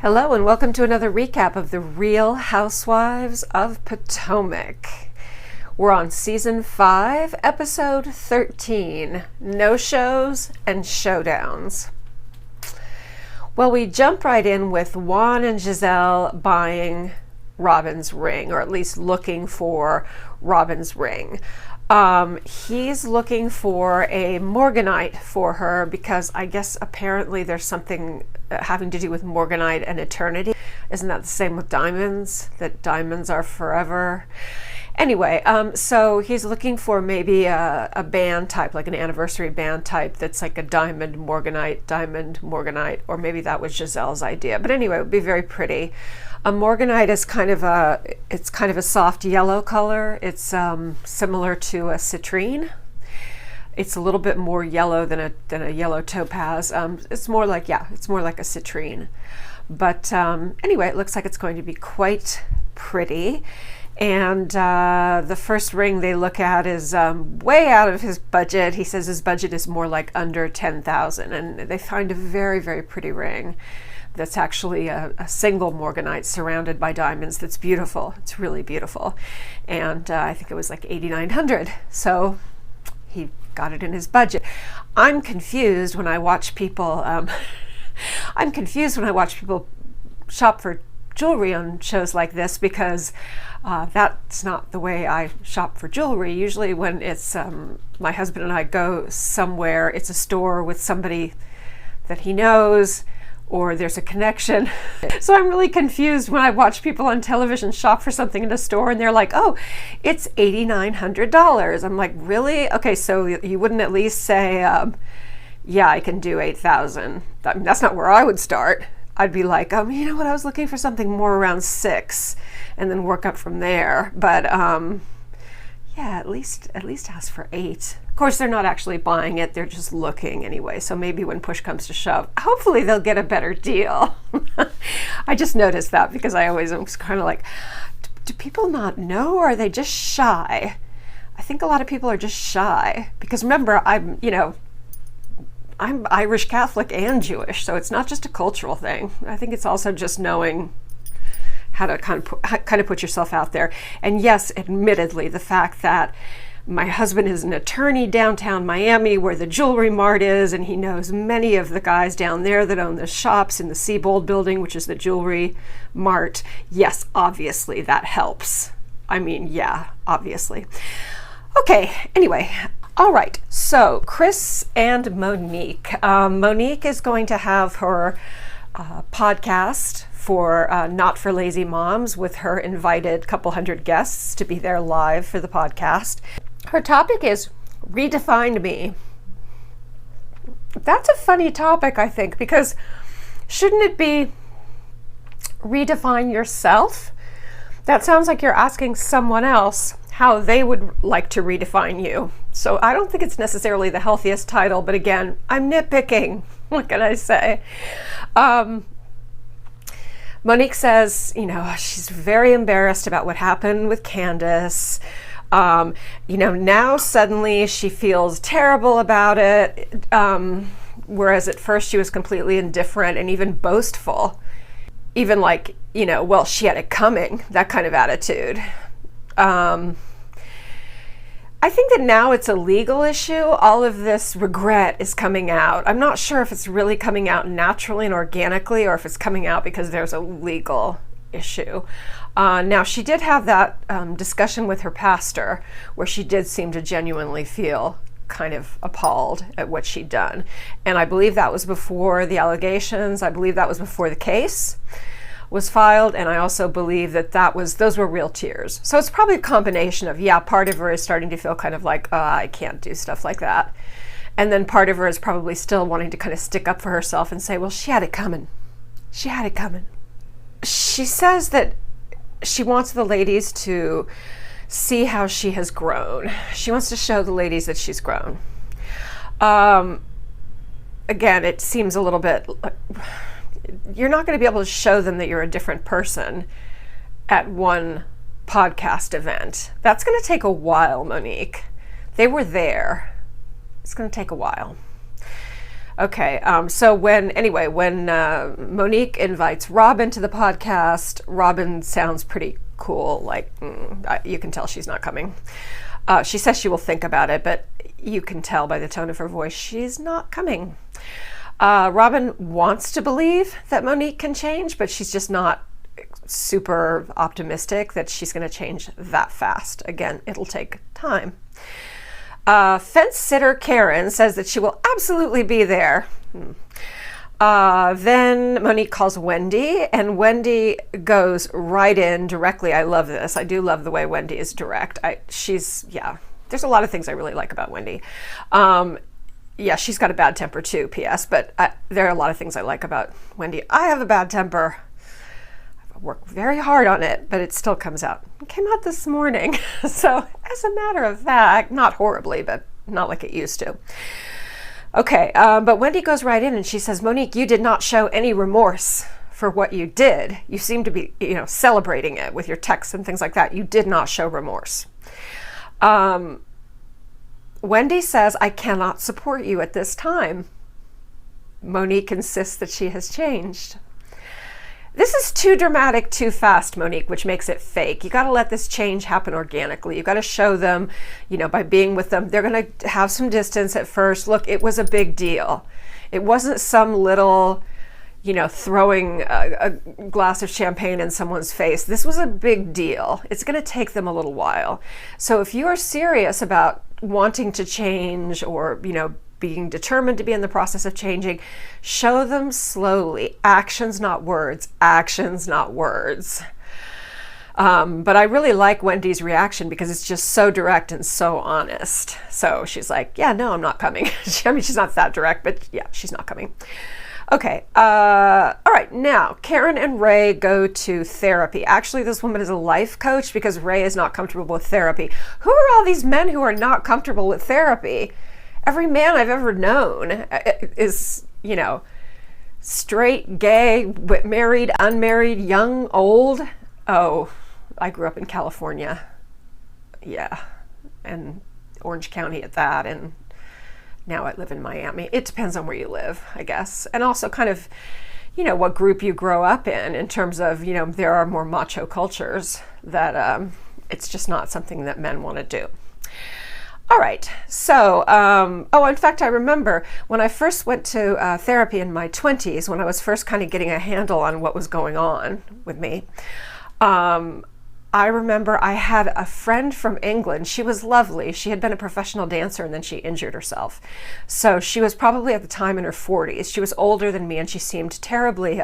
Hello and welcome to another recap of the Real Housewives of Potomac. We're on season 5, episode 13, no-shows and showdowns. Well, we jump right in with Juan and Giselle buying Robin's ring, or at least looking for Robin's ring. He's looking for a morganite for her because I guess apparently there's something having to do with morganite and eternity. Isn't that the same with diamonds? That diamonds are forever? Anyway, so he's looking for maybe a band type, like an anniversary band type that's like a diamond morganite, or maybe that was Giselle's idea. But anyway, it would be very pretty. A morganite is kind of a soft yellow color. It's similar to a citrine. It's a little bit more yellow than a yellow topaz. It's more like a citrine. But anyway, it looks like it's going to be quite pretty. And the first ring they look at is way out of his budget. He says his budget is more like under $10,000, and they find a very, very pretty ring that's actually a single morganite surrounded by diamonds. That's beautiful. It's really beautiful. And I think it was like $8,900. So he got it in his budget. I'm confused when I watch people shop for jewelry on shows like this, because that's not the way I shop for jewelry. Usually when it's my husband and I go somewhere, it's a store with somebody that he knows, or there's a connection. So I'm really confused when I watch people on television shop for something in a store and they're like, oh, it's $8,900. I'm like, really? Okay, so you wouldn't at least say, yeah, I can do $8,000. I mean, that's not where I would start. I'd be like, you know what, I was looking for something more around $6,000 and then work up from there. But yeah, at least ask for $8,000. Of course, they're not actually buying it, they're just looking anyway. So maybe when push comes to shove, hopefully they'll get a better deal. I just noticed that because I always am kind of like, do people not know, or are they just shy? I think a lot of people are just shy because remember, I'm Irish Catholic and Jewish, so it's not just a cultural thing. I think it's also just knowing how to kind of put yourself out there. And yes, admittedly, the fact that my husband is an attorney downtown Miami where the jewelry mart is, and he knows many of the guys down there that own the shops in the Seabold building, which is the jewelry mart. Yes, obviously that helps. I mean, yeah, obviously. Okay, anyway. All right, so Chris and Monique. Monique is going to have her podcast for Not for Lazy Moms with her invited couple hundred guests to be there live for the podcast. Her topic is Redefine Me. That's a funny topic, I think, because shouldn't it be redefine yourself? That sounds like you're asking someone else how they would like to redefine you. So I don't think it's necessarily the healthiest title, but again, I'm nitpicking. What can I say? Monique says, she's very embarrassed about what happened with Candace. Now suddenly she feels terrible about it. Whereas at first she was completely indifferent and even boastful. Even like, well, she had it coming, that kind of attitude. I think that now it's a legal issue. All of this regret is coming out. I'm not sure if it's really coming out naturally and organically, or if it's coming out because there's a legal issue. Now, she did have that discussion with her pastor where she did seem to genuinely feel kind of appalled at what she'd done. And I believe that was before the allegations. I believe that was before the case was filed, and I also believe that those were real tears. So it's probably a combination of, yeah, part of her is starting to feel kind of like, I can't do stuff like that. And then part of her is probably still wanting to kind of stick up for herself and say, well, she had it coming. She had it coming. She says that she wants the ladies to see how she has grown. She wants to show the ladies that she's grown. Again, it seems a little bit... You're not going to be able to show them that you're a different person at one podcast event. That's going to take a while, Monique. They were there. It's going to take a while. Okay, so when Monique invites Robin to the podcast, Robin sounds pretty cool. Like, you can tell she's not coming. She says she will think about it, but you can tell by the tone of her voice she's not coming. Robin wants to believe that Monique can change, but she's just not super optimistic that she's going to change that fast. Again, it'll take time. Fence sitter Karen says that she will absolutely be there. Then Monique calls Wendy, and Wendy goes right in directly. I love this. I do love the way Wendy is direct. There's a lot of things I really like about Wendy. She's got a bad temper too, P.S., but there are a lot of things I like about Wendy. I have a bad temper. I work very hard on it, but it still comes out. It came out this morning. So as a matter of fact, not horribly, but not like it used to. Okay, but Wendy goes right in and she says, Monique, you did not show any remorse for what you did. You seem to be, celebrating it with your texts and things like that. You did not show remorse. Wendy says, I cannot support you at this time. Monique insists that she has changed. This is too dramatic, too fast, Monique, which makes it fake. You got to let this change happen organically. You got to show them, by being with them, they're going to have some distance at first. Look, it was a big deal. It wasn't some little, throwing a glass of champagne in someone's face. This was a big deal. It's going to take them a little while. So if you are serious about wanting to change or, being determined to be in the process of changing, show them slowly. Actions, not words. Actions, not words. But I really like Wendy's reaction because it's just so direct and so honest. So she's like, yeah, no, I'm not coming. She's not that direct, but yeah, she's not coming. Okay. All right. Now, Karen and Ray go to therapy. Actually, this woman is a life coach because Ray is not comfortable with therapy. Who are all these men who are not comfortable with therapy? Every man I've ever known is, straight, gay, married, unmarried, young, old. Oh, I grew up in California. Yeah. And Orange County at that. And now I live in Miami. It depends on where you live, I guess. And also kind of, what group you grow up in terms of, there are more macho cultures that it's just not something that men want to do. All right, so, in fact, I remember when I first went to therapy in my 20s, when I was first kind of getting a handle on what was going on with me, I remember I had a friend from England. She was lovely. She had been a professional dancer and then she injured herself. So she was probably at the time in her 40s. She was older than me and she seemed terribly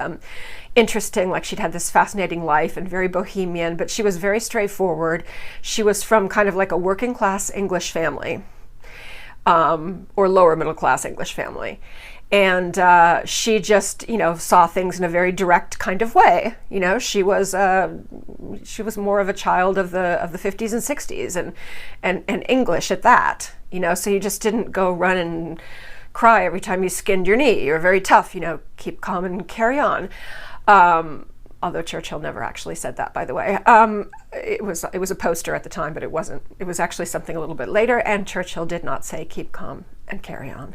interesting, like she'd had this fascinating life and very bohemian, but she was very straightforward. She was from kind of like a working class English family, or lower middle class English family. And she just, saw things in a very direct kind of way. She was more of a child of the 50s and 60s and English at that. So you just didn't go run and cry every time you skinned your knee. You're very tough. Keep calm and carry on. Although Churchill never actually said that, by the way. It was a poster at the time, but it wasn't. It was actually something a little bit later. And Churchill did not say keep calm and carry on.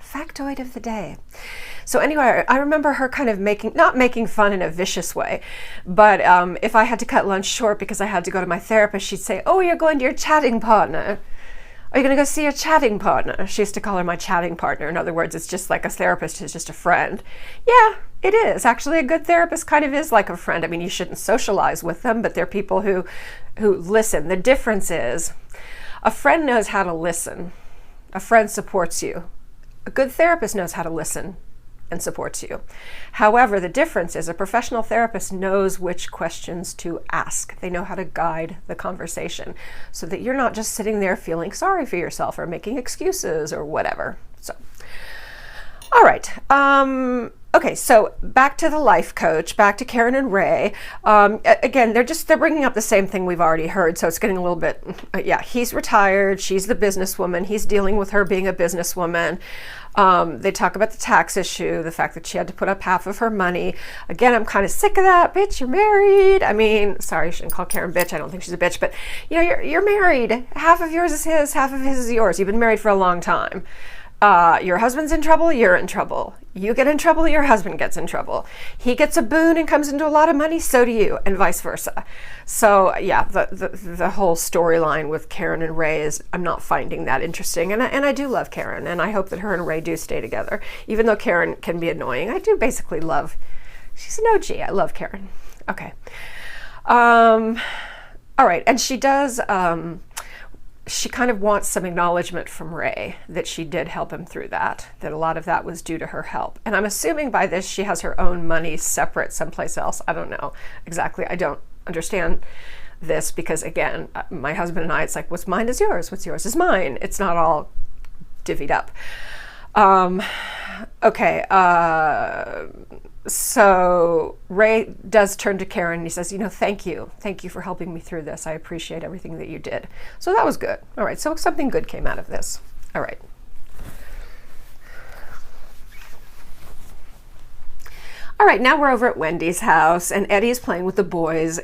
Factoid of the day. So anyway, I remember her kind of not making fun in a vicious way, but if I had to cut lunch short because I had to go to my therapist, she'd say, oh, you're going to your chatting partner. Are you going to go see your chatting partner? She used to call her my chatting partner. In other words, it's just like a therapist is just a friend. Yeah, it is. Actually, a good therapist kind of is like a friend. I mean, you shouldn't socialize with them, but they're people who listen. The difference is a friend knows how to listen. A friend supports you. A good therapist knows how to listen and supports you. However, the difference is a professional therapist knows which questions to ask. They know how to guide the conversation so that you're not just sitting there feeling sorry for yourself or making excuses or whatever. So, all right. Okay, so back to the life coach, back to Karen and Ray. Again, they're bringing up the same thing we've already heard, so it's getting a little bit, he's retired, she's the businesswoman, he's dealing with her being a businesswoman. They talk about the tax issue, the fact that she had to put up half of her money. Again, I'm kind of sick of that. Bitch, you're married. I mean, sorry, I shouldn't call Karen bitch. I don't think she's a bitch, but you're married. Half of yours is his, half of his is yours. You've been married for a long time. Your husband's in trouble, you're in trouble. You get in trouble, your husband gets in trouble. He gets a boon and comes into a lot of money, so do you, and vice versa. So yeah, the whole storyline with Karen and Ray is, I'm not finding that interesting. And I do love Karen, and I hope that her and Ray do stay together. Even though Karen can be annoying, I do basically love, she's an OG. I love Karen. Okay. All right, and she does, she kind of wants some acknowledgement from Ray that she did help him through that a lot of that was due to her help. And I'm assuming by this she has her own money separate someplace else. I don't know exactly. I don't understand this because, again, my husband and I, it's like, what's mine is yours, what's yours is mine. It's not all divvied up. Okay, so Ray does turn to Karen and he says, thank you for helping me through this. I appreciate everything that you did. So that was good. All right, so something good came out of this. All right. All right, now we're over at Wendy's house and Eddie is playing with the boys.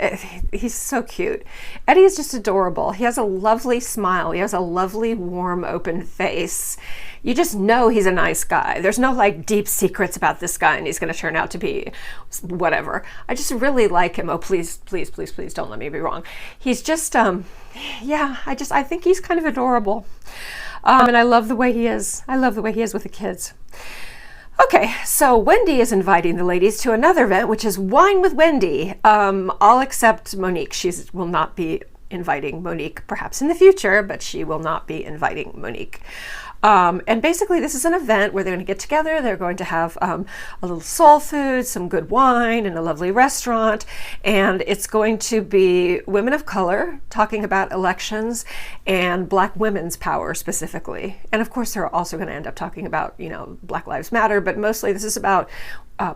He's so cute. Eddie is just adorable. He has a lovely smile. He has a lovely, warm, open face. You just know he's a nice guy. There's no like deep secrets about this guy and he's going to turn out to be whatever. I just really like him. Oh, please, please, please, please don't let me be wrong. He's just, yeah, I think he's kind of adorable. And I love the way he is. I love the way he is with the kids. Okay, so Wendy is inviting the ladies to another event, which is Wine with Wendy. All except Monique. She will not be inviting Monique, perhaps in the future, but she will not be inviting Monique. And basically this is an event where they're going to get together. They're going to have a little soul food, some good wine, and a lovely restaurant. And it's going to be women of color talking about elections and Black women's power specifically. And of course, they're also going to end up talking about, Black Lives Matter, but mostly this is about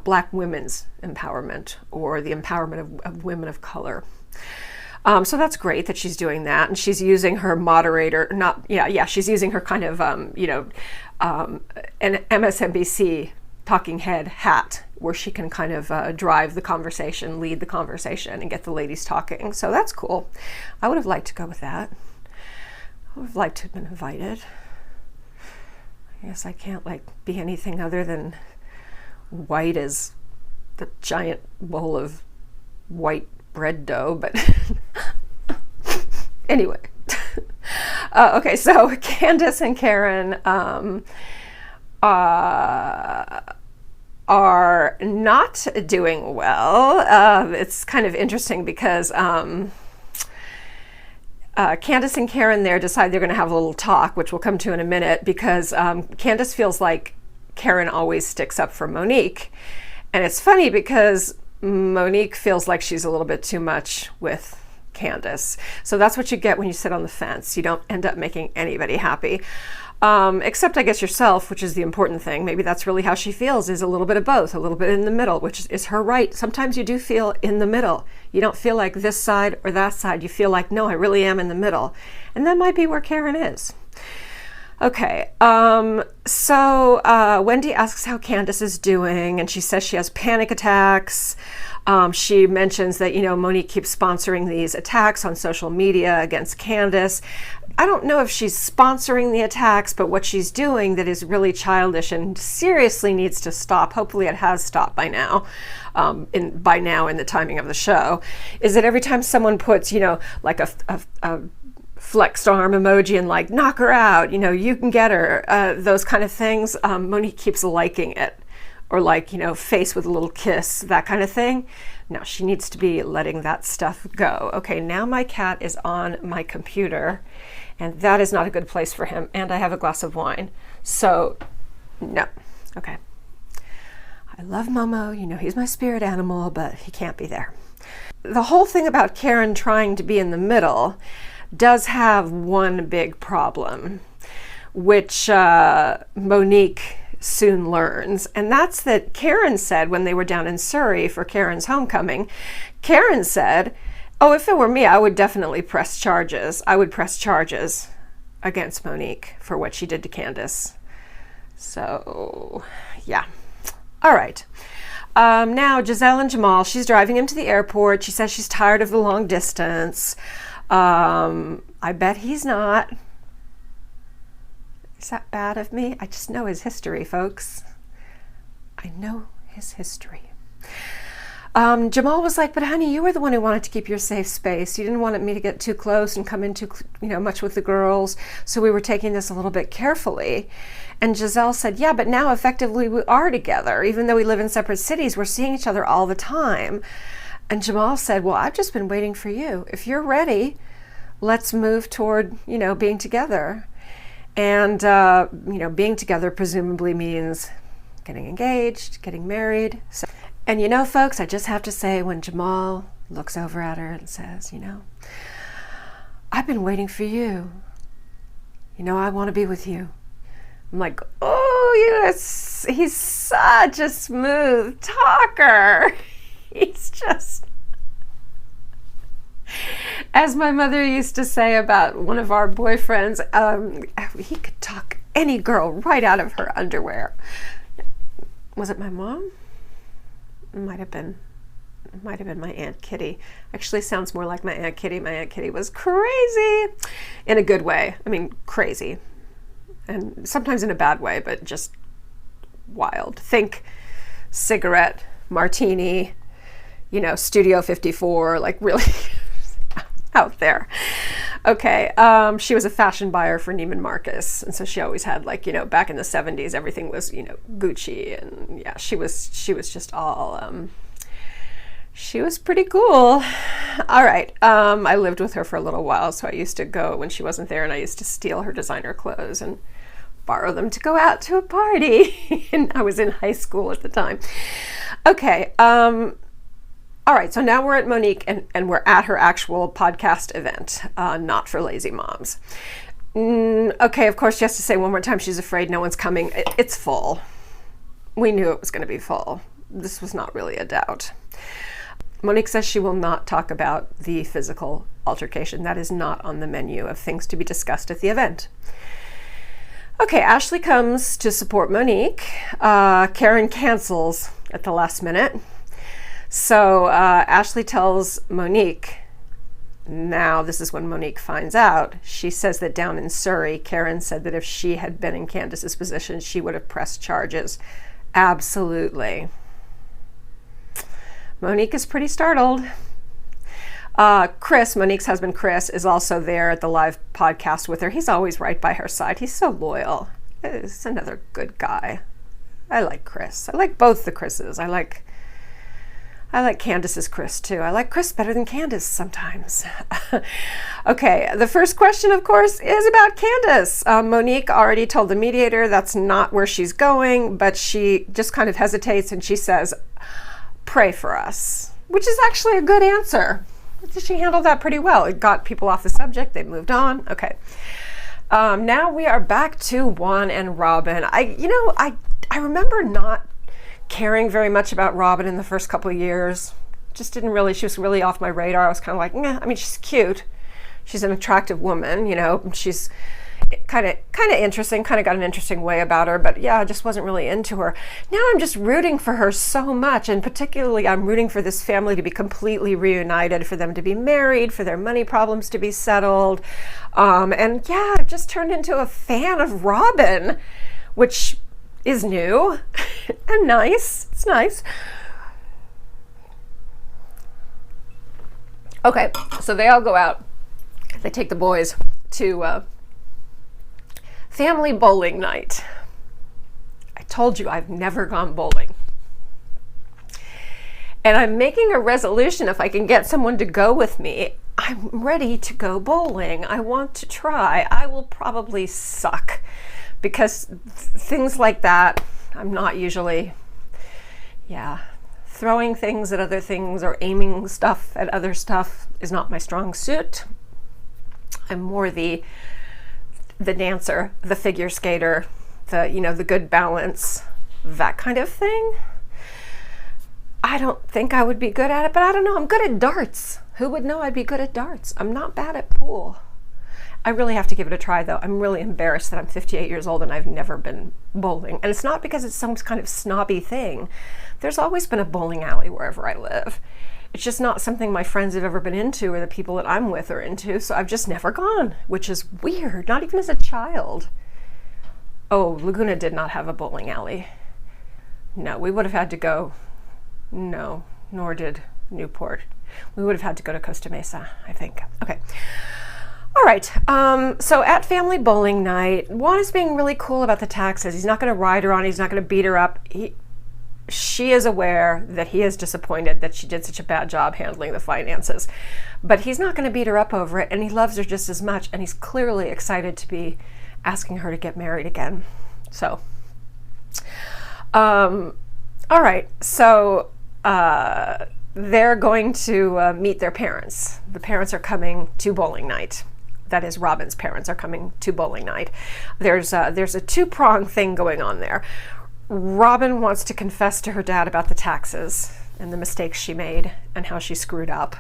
Black women's empowerment or the empowerment of women of color. So that's great that she's doing that, and she's using her moderator, she's using her kind of, an MSNBC talking head hat where she can kind of drive the conversation, lead the conversation, and get the ladies talking. So that's cool. I would have liked to go with that. I would have liked to have been invited. I guess I can't be anything other than white as the giant bowl of white bread dough, but anyway. Okay, so Candace and Karen are not doing well. It's kind of interesting because Candace and Karen there decide they're going to have a little talk, which we'll come to in a minute, because Candace feels like Karen always sticks up for Monique. And it's funny because Monique feels like she's a little bit too much with Candace. So that's what you get when you sit on the fence. You don't end up making anybody happy. Except I guess yourself, which is the important thing. Maybe that's really how she feels, is a little bit of both, a little bit in the middle, which is her right. Sometimes you do feel in the middle. You don't feel like this side or that side. You feel like, no, I really am in the middle. And that might be where Karen is. Okay, so Wendy asks how Candace is doing, and she says she has panic attacks. She mentions that, Monique keeps sponsoring these attacks on social media against Candace. I don't know if she's sponsoring the attacks, but what she's doing that is really childish and seriously needs to stop. Hopefully it has stopped by now, in the timing of the show, is that every time someone puts, like a flexed arm emoji and like, knock her out, you can get her, those kind of things, Monique keeps liking it. Or like, face with a little kiss, that kind of thing. No, she needs to be letting that stuff go. Okay, now my cat is on my computer, and that is not a good place for him. And I have a glass of wine. So, no. Okay. I love Momo. He's my spirit animal, but he can't be there. The whole thing about Karen trying to be in the middle does have one big problem, which Monique soon learns, and that's that Karen said when they were down in Surrey for Karen's homecoming, Karen said, oh, if it were me, I would definitely press charges. I would press charges against Monique for what she did to Candace. So, yeah. All right. Now, Giselle and Jamal, she's driving him to the airport. She says she's tired of the long distance. I bet he's not. Is that bad of me? I just know his history, folks. I know his history. Jamal was like, but honey, you were the one who wanted to keep your safe space. You didn't want me to get too close and come in too, much with the girls. So we were taking this a little bit carefully. And Giselle said, yeah, but now effectively we are together. Even though we live in separate cities, we're seeing each other all the time. And Jamal said, well, I've just been waiting for you. If you're ready, let's move toward, being together. And, being together presumably means getting engaged, getting married. So, and folks, I just have to say, when Jamal looks over at her and says, I've been waiting for you. I want to be with you. I'm like, oh, he's such a smooth talker. He's just, as my mother used to say about one of our boyfriends, he could talk any girl right out of her underwear. Was it my mom? It might have been my Aunt Kitty. Actually sounds more like my Aunt Kitty. My Aunt Kitty was crazy in a good way. I mean, crazy. And sometimes in a bad way, but just wild. Think cigarette, martini, Studio 54, like really out there. Okay, she was a fashion buyer for Neiman Marcus, and so she always had back in the 70s, everything was Gucci, and yeah, she was just all she was pretty cool. All right, I lived with her for a little while, so I used to go when she wasn't there, and I used to steal her designer clothes and borrow them to go out to a party. And I was in high school at the time. Okay. All right, so now we're at Monique, and we're at her actual podcast event, not for lazy moms. Okay, of course, she has to say one more time she's afraid no one's coming. It's full. We knew it was going to be full. This was not really a doubt. Monique says she will not talk about the physical altercation. That is not on the menu of things to be discussed at the event. Okay, Ashley comes to support Monique. Karen cancels at the last minute. So Ashley tells Monique, now this is when Monique finds out, she says that down in Surrey, Karen said that if she had been in Candace's position, she would have pressed charges. Absolutely. Monique is pretty startled. Chris, Monique's husband Chris, is also there at the live podcast with her. He's always right by her side. He's so loyal. He's another good guy. I like Chris. I like both the Chris's. I like Candace's Chris too. I like Chris better than Candace sometimes. Okay, the first question, of course, is about Candace. Monique already told the mediator that's not where she's going, but she just kind of hesitates and she says, pray for us, which is actually a good answer. She handled that pretty well. It got people off the subject. They moved on. Okay. Now we are back to Juan and Robin. I remember not caring very much about Robin in the first couple of years. Just didn't really, she was really off my radar. I was kind of like, nah. I mean, she's cute. She's an attractive woman, she's kind of interesting, kind of got an interesting way about her, but yeah, I just wasn't really into her. Now I'm just rooting for her so much, and particularly I'm rooting for this family to be completely reunited, for them to be married, for their money problems to be settled. And yeah, I've just turned into a fan of Robin, which is new and nice. It's nice. Okay, so they all go out. They take the boys to family bowling night. I told you I've never gone bowling. And I'm making a resolution, if I can get someone to go with me, I'm ready to go bowling. I want to try. I will probably suck because things like that, I'm not usually, throwing things at other things or aiming stuff at other stuff is not my strong suit. I'm more the dancer, the figure skater, the good balance, that kind of thing. I don't think I would be good at it, but I don't know. I'm good at darts. Who would know I'd be good at darts? I'm not bad at pool. I really have to give it a try, though. I'm really embarrassed that I'm 58 years old and I've never been bowling. And it's not because it's some kind of snobby thing. There's always been a bowling alley wherever I live. It's just not something my friends have ever been into or the people that I'm with are into, so I've just never gone, which is weird, not even as a child. Oh, Laguna did not have a bowling alley. No, we would have had to go. No, nor did Newport. We would have had to go to Costa Mesa, I think. Okay. All right. So at family bowling night, Juan is being really cool about the taxes. He's not going to ride her on. He's not going to beat her up. She is aware that he is disappointed that she did such a bad job handling the finances, but he's not going to beat her up over it, and he loves her just as much, and he's clearly excited to be asking her to get married again. So, all right. So they're going to meet their parents. The parents are coming to bowling night. That is, Robin's parents are coming to bowling night. There's a two-pronged thing going on there. Robin wants to confess to her dad about the taxes and the mistakes she made and how she screwed up,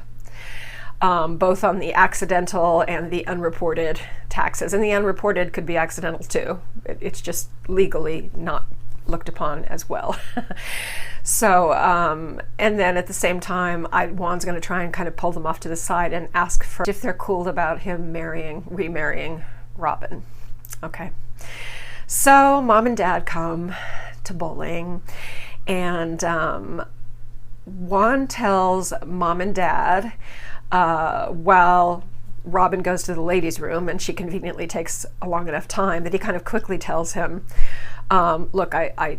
both on the accidental and the unreported taxes. And the unreported could be accidental too. It's just legally not looked upon as well. So, and then at the same time, Juan's going to try and kind of pull them off to the side and ask for if they're cool about him remarrying Robin. Okay. So mom and dad come to bowling, and Juan tells mom and dad while Robin goes to the ladies' room, and she conveniently takes a long enough time that he kind of quickly tells him, look, I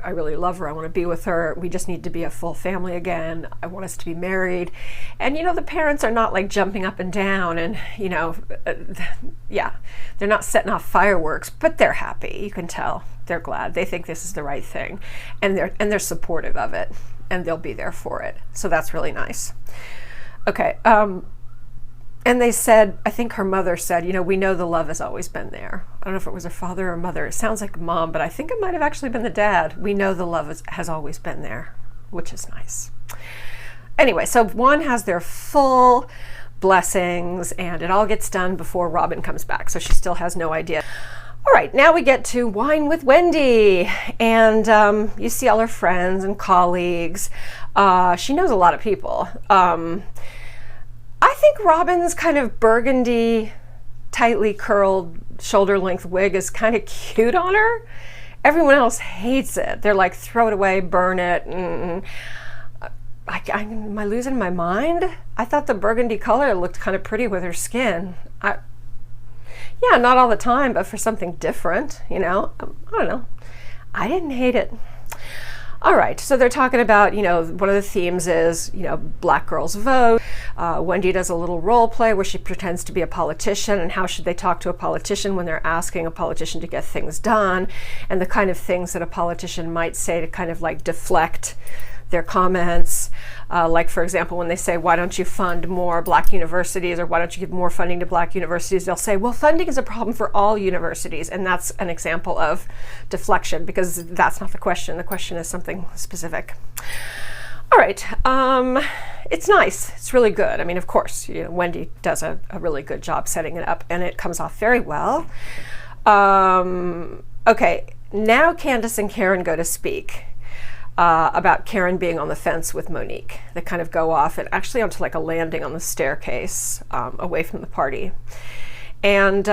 really love her. I want to be with her. We just need to be a full family again. I want us to be married. And, the parents are not like jumping up and down and, yeah, they're not setting off fireworks, but they're happy. You can tell they're glad. They think this is the right thing, and they're supportive of it, and they'll be there for it. So that's really nice. Okay. And they said, I think her mother said, we know the love has always been there. I don't know if it was her father or mother. It sounds like mom, but I think it might have actually been the dad. We know the love has always been there, which is nice. Anyway, so Juan has their full blessings, and it all gets done before Robin comes back, so she still has no idea. All right, now we get to Wine with Wendy, and you see all her friends and colleagues. She knows a lot of people. I think Robin's kind of burgundy, tightly curled, shoulder-length wig is kind of cute on her. Everyone else hates it. They're like, throw it away, burn it. Am I losing my mind? I thought the burgundy color looked kind of pretty with her skin. Yeah, not all the time, but for something different, I don't know. I didn't hate it. All right, so they're talking about, one of the themes is, black girls vote. Wendy does a little role play where she pretends to be a politician, and how should they talk to a politician when they're asking a politician to get things done, and the kind of things that a politician might say to kind of like deflect their comments. Like, for example, when they say, why don't you fund more black universities, or why don't you give more funding to black universities, they'll say, well, funding is a problem for all universities. And that's an example of deflection, because that's not the question. The question is something specific. All right. It's nice. It's really good. I mean, of course, Wendy does a really good job setting it up, and it comes off very well. Okay. Now Candace and Karen go to speak. About Karen being on the fence with Monique. They kind of go off and actually onto like a landing on the staircase away from the party. And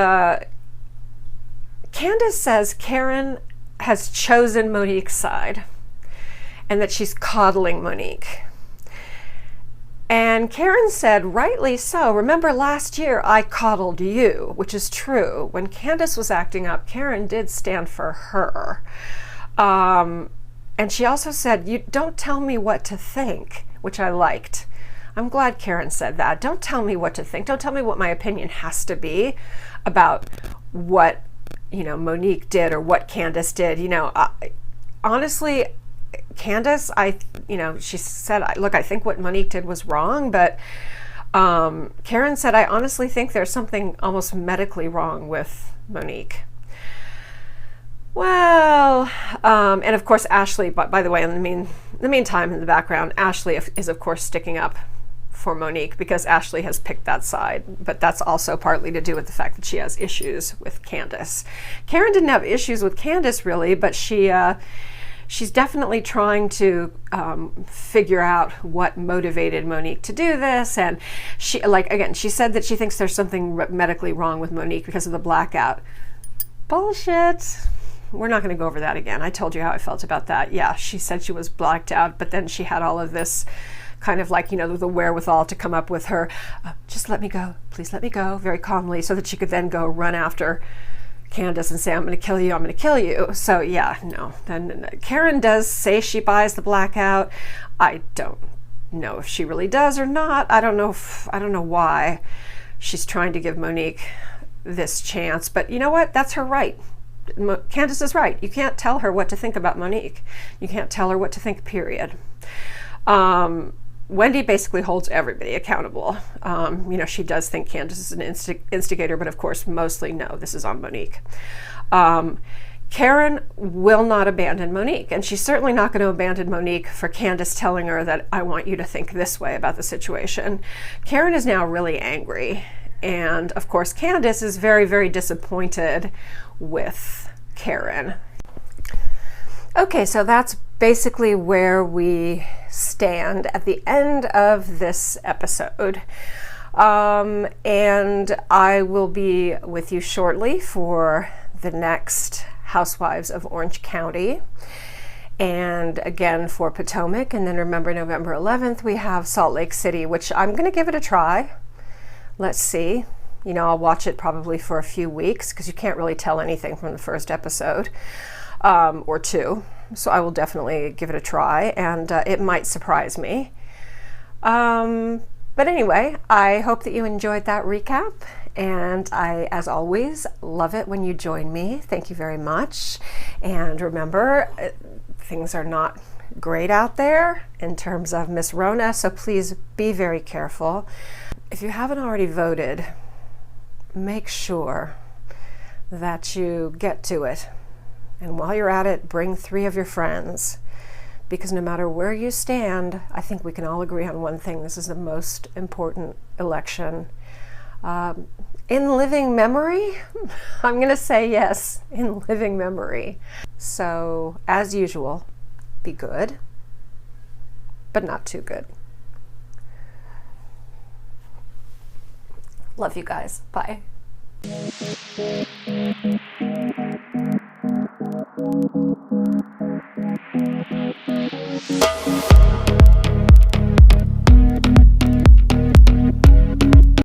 Candace says Karen has chosen Monique's side and that she's coddling Monique. And Karen said, rightly so. Remember last year I coddled you, which is true. When Candace was acting up, Karen did stand for her. And she also said, you don't tell me what to think, which I liked. I'm glad Karen said that. Don't tell me what to think. Don't tell me what my opinion has to be about what, Monique did or what Candace did. Honestly, Candace, she said, look, I think what Monique did was wrong, but Karen said, I honestly think there's something almost medically wrong with Monique. Well, and of course, Ashley, by the way, in the meantime, in the background, Ashley is of course sticking up for Monique because Ashley has picked that side, but that's also partly to do with the fact that she has issues with Candace. Karen didn't have issues with Candace really, but she's definitely trying to figure out what motivated Monique to do this. And she said that she thinks there's something medically wrong with Monique because of the blackout. Bullshit. we're not going to go over that again. I told you how I felt about that. Yeah, she said she was blacked out, but then she had all of this kind of like, the wherewithal to come up with her, just let me go, please let me go, very calmly, so that she could then go run after Candace and say, I'm going to kill you, I'm going to kill you. So yeah, no. Then Karen does say she buys the blackout. I don't know if she really does or not. I don't know why she's trying to give Monique this chance, but you know what? That's her right. Candace is right. You can't tell her what to think about Monique. You can't tell her what to think, period. Wendy basically holds everybody accountable. She does think Candace is an instigator, but of course, mostly no, this is on Monique. Karen will not abandon Monique, and she's certainly not going to abandon Monique for Candace telling her that I want you to think this way about the situation. Karen is now really angry, and of course, Candace is very, very disappointed with Karen. Okay, so that's basically where we stand at the end of this episode. And I will be with you shortly for the next Housewives of Orange County. And again for Potomac. And then remember, November 11th, we have Salt Lake City, which I'm going to give it a try. Let's see. I'll watch it probably for a few weeks because you can't really tell anything from the first episode or two. So I will definitely give it a try, and it might surprise me. But anyway, I hope that you enjoyed that recap, and I, as always, love it when you join me. Thank you very much. And remember, things are not great out there in terms of Miss Rona, so please be very careful. If you haven't already voted, make sure that you get to it. And while you're at it, bring 3 of your friends, because no matter where you stand, I think we can all agree on one thing. This is the most important election in living memory. I'm going to say yes, in living memory. So, as usual, be good, but not too good. Love you guys. Bye. Thank you.